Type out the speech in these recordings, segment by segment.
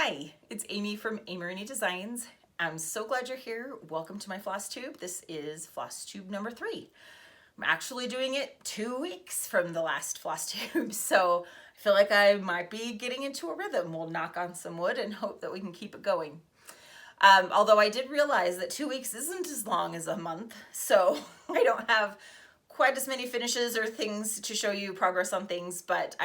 Hi, it's Amy from Amy Designs. I'm so glad you're here. Welcome to my floss tube. This is floss tube number 3. I'm actually doing it 2 weeks from the last floss tube, so I feel like I might be getting into a rhythm. We'll knock on some wood and hope that we can keep it going. Although I did realize that 2 weeks isn't as long as a month, so I don't have quite as many finishes or things to show you progress on things, but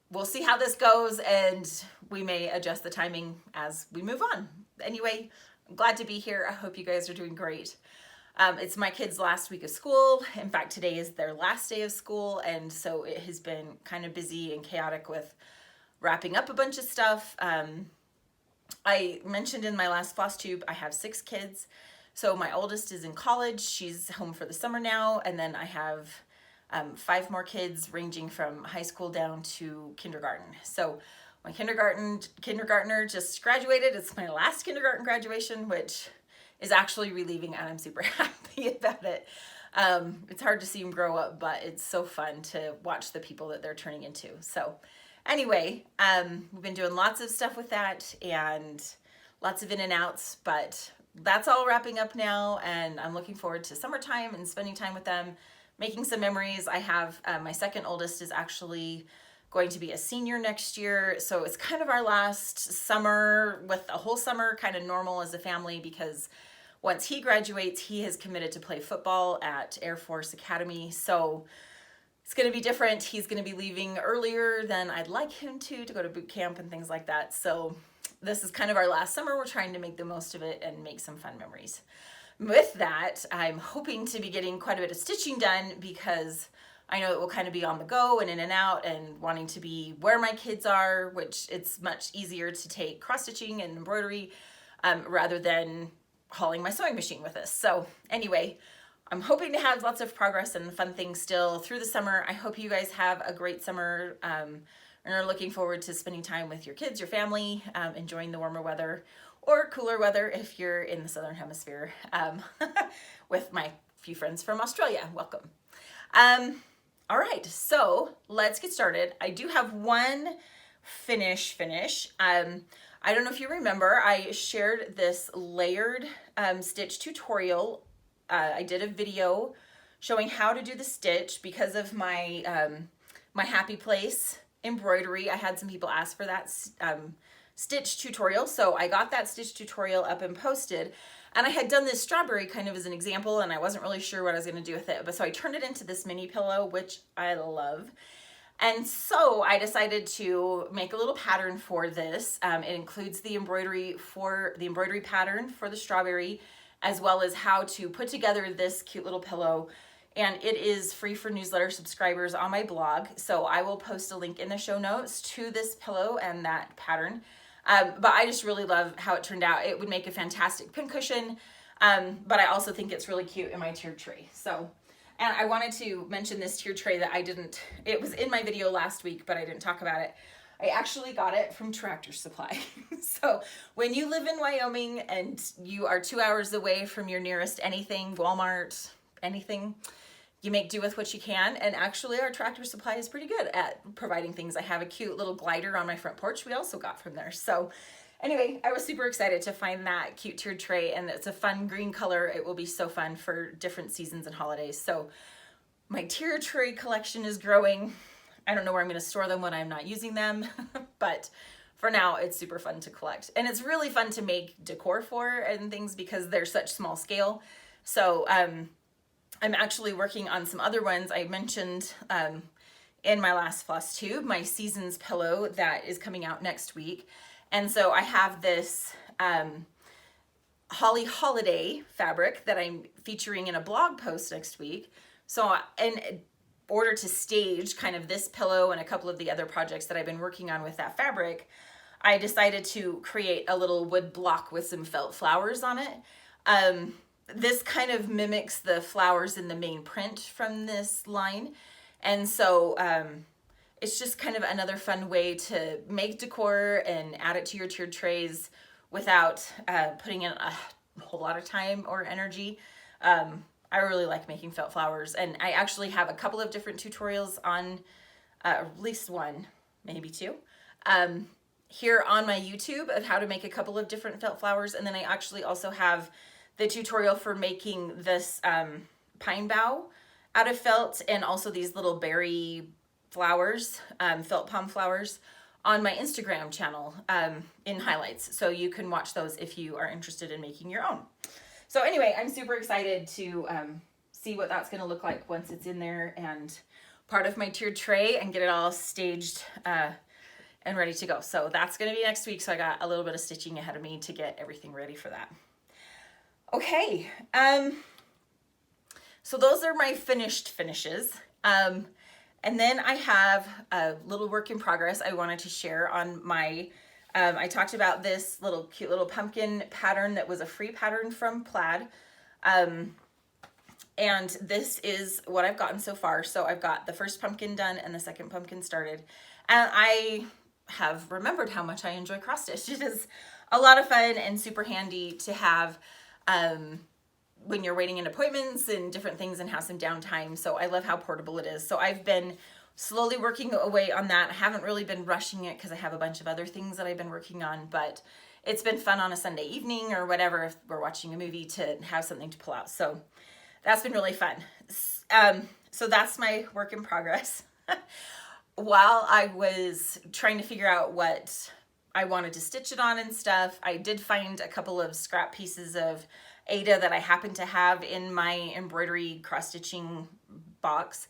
we'll see how this goes, and we may adjust the timing as we move on. Anyway, I'm glad to be here. I hope you guys are doing great. It's my kids' last week of school. In fact, today is their last day of school, and so it has been kind of busy and chaotic with wrapping up a bunch of stuff. I mentioned in my last floss tube, I have 6 kids. So my oldest is in college. She's home for the summer now, and then I have 5 more kids ranging from high school down to kindergarten. So my kindergartner just graduated. It's my last kindergarten graduation, which is actually relieving, and I'm super happy about it. It's hard to see them grow up, but it's so fun to watch the people that they're turning into. So anyway, we've been doing lots of stuff with that and lots of in and outs, but that's all wrapping up now, and I'm looking forward to summertime and spending time with them, making some memories. I have my second oldest is actually going to be a senior next year, so it's kind of our last summer with a whole summer kind of normal as a family, because once he graduates, he has committed to play football at Air Force Academy. So it's going to be different. He's going to be leaving earlier than I'd like him to go to boot camp and things like that. So this is kind of our last summer. We're trying to make the most of it and make some fun memories. With that, I'm hoping to be getting quite a bit of stitching done, because I know it will kind of be on the go and in and out, and wanting to be where my kids are, which it's much easier to take cross stitching and embroidery rather than hauling my sewing machine with us. So anyway, I'm hoping to have lots of progress and fun things still through the summer. I hope you guys have a great summer and are looking forward to spending time with your kids, your family, enjoying the warmer weather or cooler weather if you're in the Southern Hemisphere, with my few friends from Australia. Welcome. All right, so let's get started. I do have one finish. I don't know if you remember, I shared this layered stitch tutorial. I did a video showing how to do the stitch because of my my happy place embroidery. I had some people ask for that stitch tutorial, so I got that stitch tutorial up and posted. And I had done this strawberry kind of as an example, and I wasn't really sure what I was going to do with it, but so I turned it into this mini pillow, which I love. And so I decided to make a little pattern for this. It includes the embroidery pattern for the strawberry, as well as how to put together this cute little pillow. And it is free for newsletter subscribers on my blog. So I will post a link in the show notes to this pillow and that pattern. But I just really love how it turned out. It would make a fantastic pincushion, but I also think it's really cute in my tiered tray. So, and I wanted to mention this tiered tray that it was in my video last week, but I didn't talk about it. I actually got it from Tractor Supply. So when you live in Wyoming and you are 2 hours away from your nearest anything, Walmart, anything, you make do with what you can. And actually our Tractor Supply is pretty good at providing things. I have a cute little glider on my front porch we also got from there. So anyway, I was super excited to find that cute tiered tray, and it's a fun green color. It will be so fun for different seasons and holidays. So my tiered tray collection is growing. I don't know where I'm going to store them when I'm not using them, but for now it's super fun to collect. And it's really fun to make decor for and things because they're such small scale. So I'm actually working on some other ones. I mentioned in my last floss tube, my seasons pillow that is coming out next week. And so I have this Holly Holiday fabric that I'm featuring in a blog post next week. So in order to stage kind of this pillow and a couple of the other projects that I've been working on with that fabric, I decided to create a little wood block with some felt flowers on it. This kind of mimics the flowers in the main print from this line. And so it's just kind of another fun way to make decor and add it to your tiered trays without putting in a whole lot of time or energy. I really like making felt flowers, and I actually have a couple of different tutorials on, at least one, maybe two, here on my YouTube of how to make a couple of different felt flowers. And then I actually also have the tutorial for making this pine bough out of felt, and also these little berry flowers, felt palm flowers, on my Instagram channel in highlights. So you can watch those if you are interested in making your own. So anyway, I'm super excited to see what that's gonna look like once it's in there and part of my tiered tray, and get it all staged and ready to go. So that's gonna be next week. So I got a little bit of stitching ahead of me to get everything ready for that. Okay, so those are my finishes. And then I have a little work in progress I wanted to share on my, I talked about this cute little pumpkin pattern that was a free pattern from Plaid. And this is what I've gotten so far. So I've got the first pumpkin done and the second pumpkin started. And I have remembered how much I enjoy cross stitch. It is a lot of fun and super handy to have when you're waiting in appointments and different things and have some downtime. So I love how portable it is. So I've been slowly working away on that. I haven't really been rushing it because I have a bunch of other things that I've been working on, but it's been fun on a Sunday evening or whatever if we're watching a movie to have something to pull out. So that's been really fun. So that's my work in progress. While I was trying to figure out what I wanted to stitch it on and stuff, I did find a couple of scrap pieces of Aida that I happen to have in my embroidery cross-stitching box.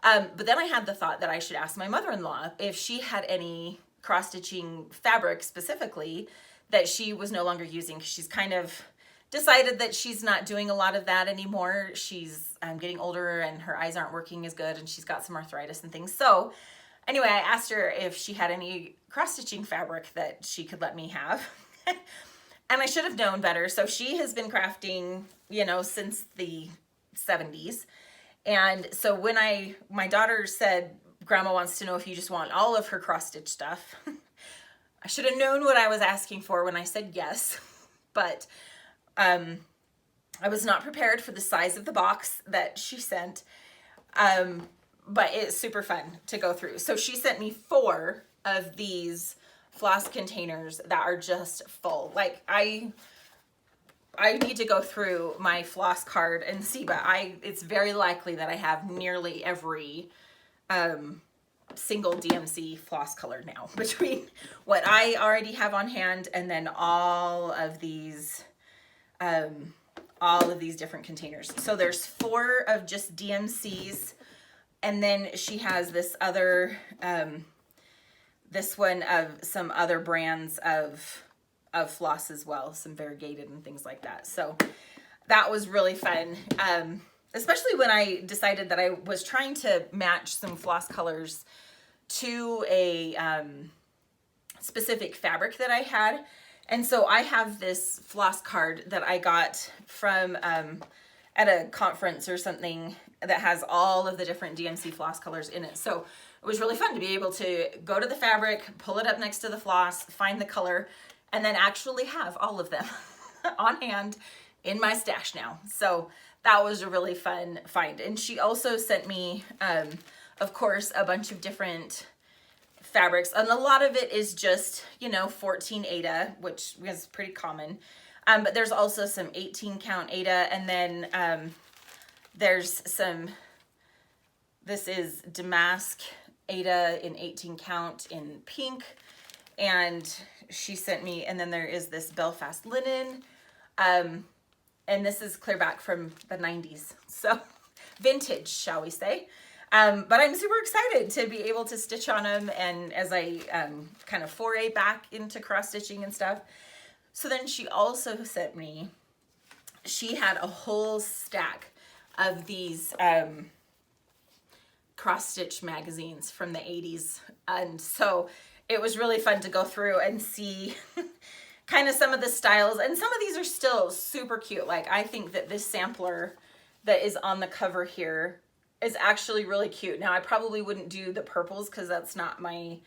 But then I had the thought that I should ask my mother-in-law if she had any cross-stitching fabric specifically that she was no longer using, because she's kind of decided that she's not doing a lot of that anymore. She's getting older and her eyes aren't working as good, and she's got some arthritis and things. So anyway, I asked her if she had any cross-stitching fabric that she could let me have. And I should have known better. So she has been crafting, you know, since the 70s. And so when my daughter said, Grandma wants to know if you just want all of her cross-stitch stuff, I should have known what I was asking for when I said yes. But I was not prepared for the size of the box that she sent. But it's super fun to go through. So she sent me 4 of these floss containers that are just full. Like I need to go through my floss card and see, but it's very likely that I have nearly every single DMC floss color now, between what I already have on hand and then all of these different containers. So there's 4 of just DMCs, and then she has this other this one of some other brands of floss as well, some variegated and things like that. So that was really fun, especially when I decided that I was trying to match some floss colors to a specific fabric that I had. And so I have this floss card that I got from at a conference or something that has all of the different DMC floss colors in it. So it was really fun to be able to go to the fabric, pull it up next to the floss, find the color, and then actually have all of them on hand in my stash now. So that was a really fun find. And she also sent me, of course, a bunch of different fabrics. And a lot of it is just, you know, 14 Aida, which is pretty common. But there's also some 18 count Aida. And then there's some, this is Damask Aida in 18 count in pink, and she sent me, and then there is this Belfast linen, and this is clear back from the 90s, so vintage, shall we say. But I'm super excited to be able to stitch on them, and as I kind of foray back into cross stitching and stuff. So then she also sent me, she had a whole stack of these cross-stitch magazines from the 80s, and so it was really fun to go through and see kind of some of the styles, and some of these are still super cute. Like, I think that this sampler that is on the cover here is actually really cute. Now I probably wouldn't do the purples because that's not my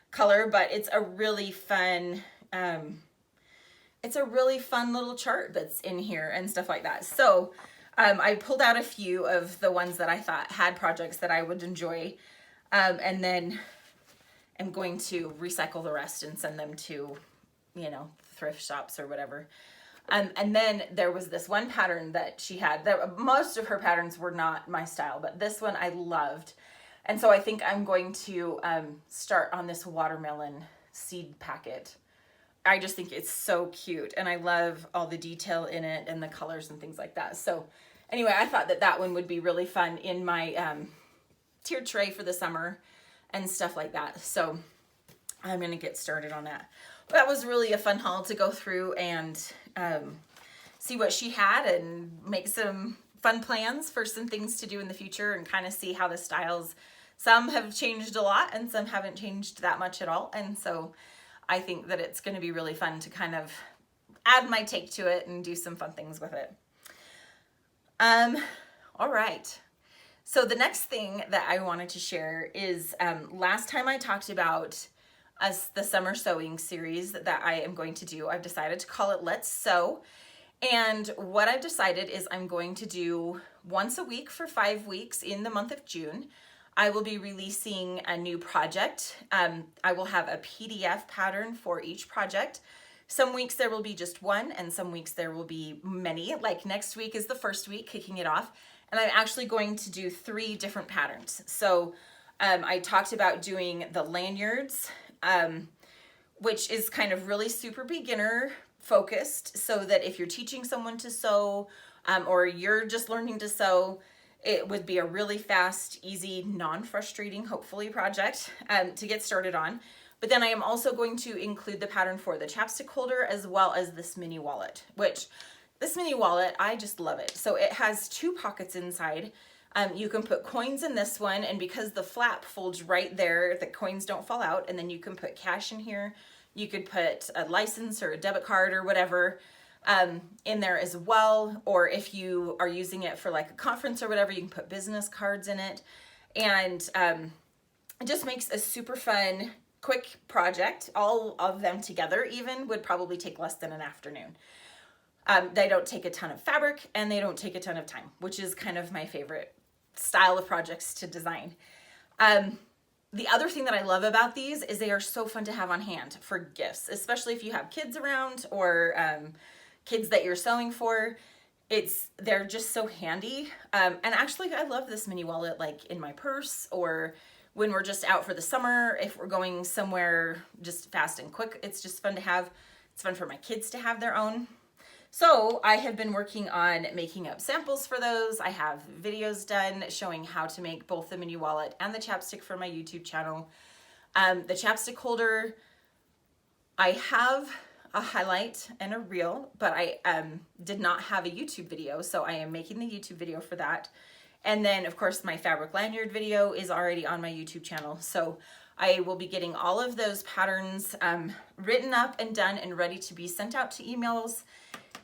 color, but it's a really fun little chart that's in here and stuff like that. So I pulled out a few of the ones that I thought had projects that I would enjoy. And then am going to recycle the rest and send them to, you know, thrift shops or whatever. And then there was this one pattern that she had. Most of her patterns were not my style, but this one I loved. And so I think I'm going to start on this watermelon seed packet. I just think it's so cute, and I love all the detail in it and the colors and things like that. So anyway, I thought that that one would be really fun in my tiered tray for the summer and stuff like that. So I'm gonna get started on that. But that was really a fun haul to go through and see what she had and make some fun plans for some things to do in the future, and kind of see how the styles, some have changed a lot and some haven't changed that much at all. And so I think that it's going to be really fun to kind of add my take to it and do some fun things with it. All right. So the next thing that I wanted to share is last time I talked about the summer sewing series that I am going to do. I've decided to call it Let's Sew. And what I've decided is I'm going to do once a week for 5 weeks in the month of June. I will be releasing a new project. I will have a PDF pattern for each project. Some weeks there will be just one, and some weeks there will be many. Like next week is the first week, kicking it off, and I'm actually going to do 3 different patterns. So I talked about doing the lanyards, which is kind of really super beginner focused, so that if you're teaching someone to sew or you're just learning to sew, it would be a really fast, easy, non-frustrating, hopefully, project to get started on. But then I am also going to include the pattern for the chapstick holder, as well as this mini wallet, which this mini wallet, I just love it. So it has 2 pockets inside. You can put coins in this one, and because the flap folds right there, the coins don't fall out, and then you can put cash in here. You could put a license or a debit card or whatever in there as well. Or if you are using it for like a conference or whatever, you can put business cards in it. And it just makes a super fun, quick project. All of them together even would probably take less than an afternoon. They don't take a ton of fabric, and they don't take a ton of time, which is kind of my favorite style of projects to design. The other thing that I love about these is they are so fun to have on hand for gifts, especially if you have kids around or kids that you're sewing for. They're just so handy. And actually I love this mini wallet like in my purse, or when we're just out for the summer, if we're going somewhere just fast and quick, it's just fun to have. It's fun for my kids to have their own. So I have been working on making up samples for those. I have videos done showing how to make both the mini wallet and the chapstick for my YouTube channel. The chapstick holder, I have a highlight and a reel, but I did not have a YouTube video, so I am making the YouTube video for that. And then of course my fabric lanyard video is already on my YouTube channel. So I will be getting all of those patterns written up and done and ready to be sent out to emails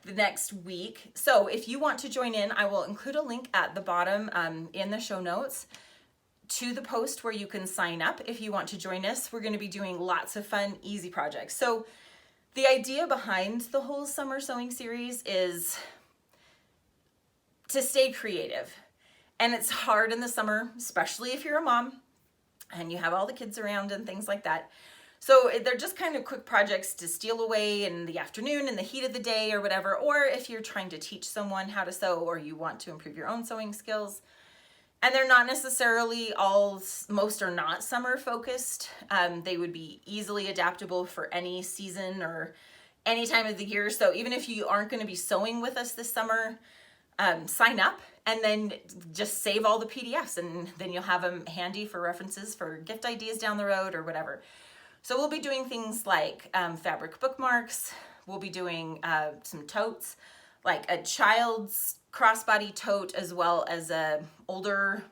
the next week. So if you want to join in, I will include a link at the bottom in the show notes to the post where you can sign up if you want to join us. We're going to be doing lots of fun, easy projects. So the idea behind the whole summer sewing series is to stay creative. And it's hard in the summer, especially if you're a mom and you have all the kids around and things like that. So they're just kind of quick projects to steal away in the afternoon, in the heat of the day or whatever, or if you're trying to teach someone how to sew or you want to improve your own sewing skills. And they're not necessarily most are not summer focused. They would be easily adaptable for any season or any time of the year. So even if you aren't going to be sewing with us this summer, sign up and then just save all the PDFs, and then you'll have them handy for references for gift ideas down the road or whatever. So we'll be doing things like fabric bookmarks. We'll be doing some totes, like a child's crossbody tote, as well as a older,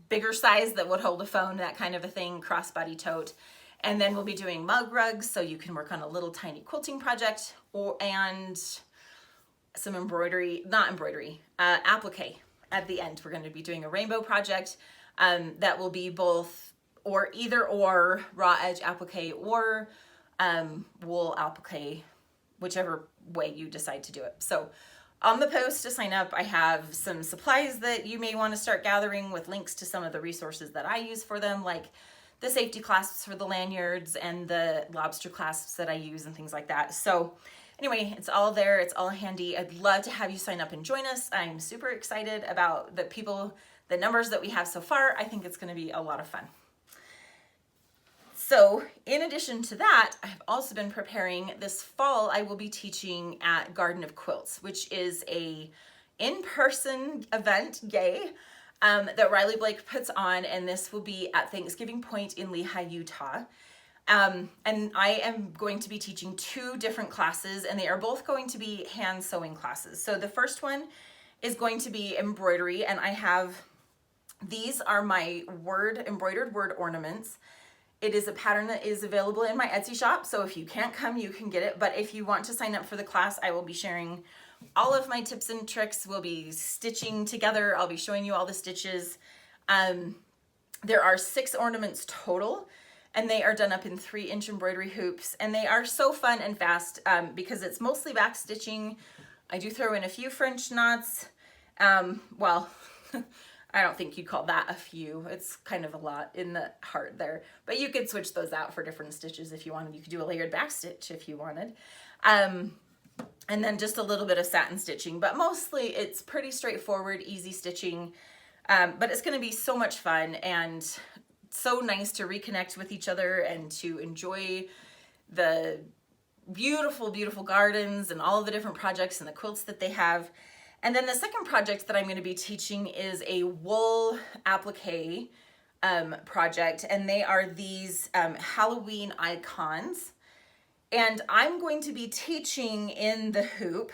bigger size that would hold a phone, that kind of a thing, crossbody tote. And then we'll be doing mug rugs, so you can work on a little tiny quilting project, and some embroidery, applique at the end. We're going to be doing a rainbow project that will be both or either or raw edge applique or wool applique, whichever way you decide to do it. So on the post to sign up, I have some supplies that you may want to start gathering with links to some of the resources that I use for them, like the safety clasps for the lanyards and the lobster clasps that I use and things like that. So anyway, it's all there. It's all handy. I'd love to have you sign up and join us. I'm super excited about the numbers that we have so far. I think it's going to be a lot of fun. So in addition to that, I've also been preparing this fall. I will be teaching at Garden of Quilts, which is a in-person event, yay, that Riley Blake puts on, and this will be at Thanksgiving Point in Lehi, Utah. And I am going to be teaching 2 different classes, and they are both going to be hand sewing classes. So the first one is going to be embroidery, and these are my embroidered word ornaments. It is a pattern that is available in my Etsy shop, so if you can't come, you can get it. But if you want to sign up for the class, I will be sharing all of my tips and tricks. We'll be stitching together. I'll be showing you all the stitches. There are 6 ornaments total, and they are done up in 3-inch embroidery hoops, and they are so fun and fast because it's mostly back stitching. I do throw in a few French knots. Well, I don't think you'd call that a few. It's kind of a lot in the heart there, but you could switch those out for different stitches if you wanted. You could do a layered back stitch if you wanted. And then just a little bit of satin stitching, but mostly it's pretty straightforward, easy stitching. But it's going to be so much fun and so nice to reconnect with each other and to enjoy the beautiful, beautiful gardens and all of the different projects and the quilts that they have. And then the second project that I'm going to be teaching is a wool applique project, and they are these Halloween icons. And I'm going to be teaching in the hoop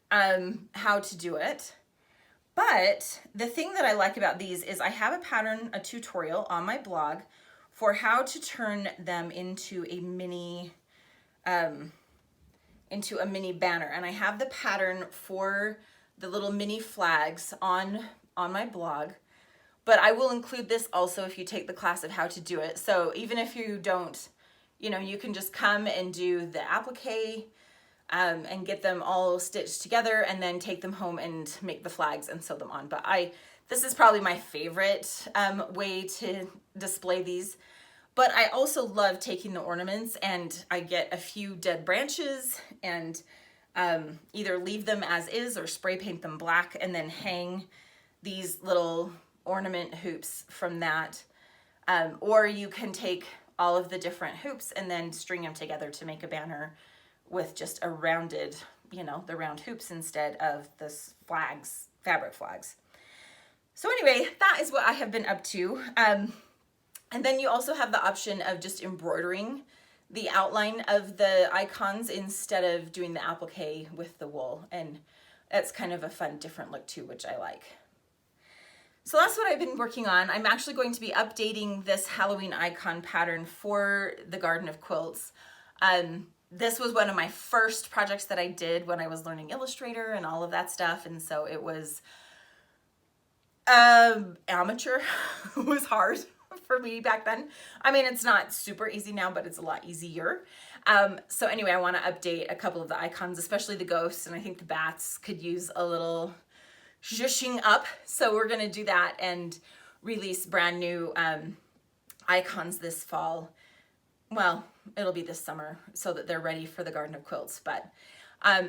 how to do it. But the thing that I like about these is I have a tutorial on my blog for how to turn them into a mini banner. And I have the pattern for the little mini flags on my blog, but I will include this also if you take the class of how to do it. So even if you don't, you can just come and do the applique and get them all stitched together and then take them home and make the flags and sew them on. But this is probably my favorite way to display these. But I also love taking the ornaments, and I get a few dead branches and either leave them as is or spray paint them black and then hang these little ornament hoops from that. Or you can take all of the different hoops and then string them together to make a banner with just a rounded, the round hoops instead of the fabric flags. So anyway, that is what I have been up to. And then you also have the option of just embroidering the outline of the icons instead of doing the applique with the wool. And that's kind of a fun, different look too, which I like. So that's what I've been working on. I'm actually going to be updating this Halloween icon pattern for the Garden of Quilts. This was one of my first projects that I did when I was learning Illustrator and all of that stuff. And so it was amateur. It was hard for me back then. I mean, it's not super easy now, but it's a lot easier. So anyway, I want to update a couple of the icons, especially the ghosts, and I think the bats could use a little zhuzhing up. So we're going to do that and release brand new icons this fall. Well, it'll be this summer so that they're ready for the Garden of Quilts. But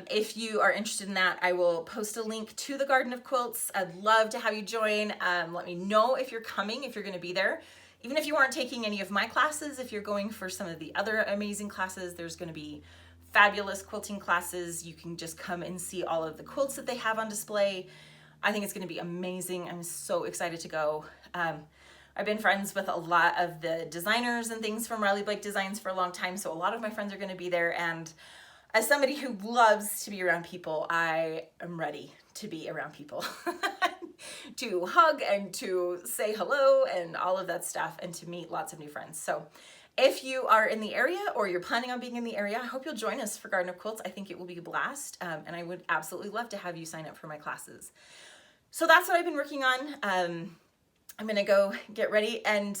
if you are interested in that, I will post a link to the Garden of Quilts. I'd love to have you join. Let me know if you're coming, if you're going to be there. Even if you aren't taking any of my classes, if you're going for some of the other amazing classes, there's going to be fabulous quilting classes. You can just come and see all of the quilts that they have on display. I think it's going to be amazing. I'm so excited to go. I've been friends with a lot of the designers and things from Riley Blake Designs for a long time, so a lot of my friends are going to be there, and as somebody who loves to be around people, I am ready to be around people. To hug and to say hello and all of that stuff, and to meet lots of new friends. So if you are in the area or you're planning on being in the area, I hope you'll join us for Garden of Quilts. I think it will be a blast, and I would absolutely love to have you sign up for my classes. So that's what I've been working on. I'm gonna go get ready and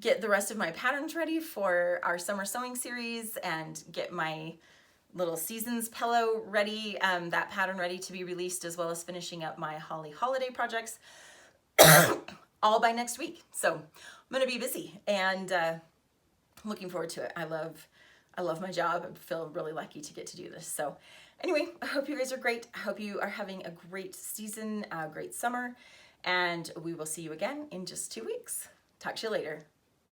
get the rest of my patterns ready for our summer sewing series and get my little seasons pillow ready, that pattern ready to be released, as well as finishing up my holly holiday projects. all by next week. So I'm gonna be busy and looking forward to it. I love my job. I feel really lucky to get to do this. So anyway, I hope you guys are great. I hope you are having a great season, a great summer, and we will see you again in just 2 weeks. Talk to you later.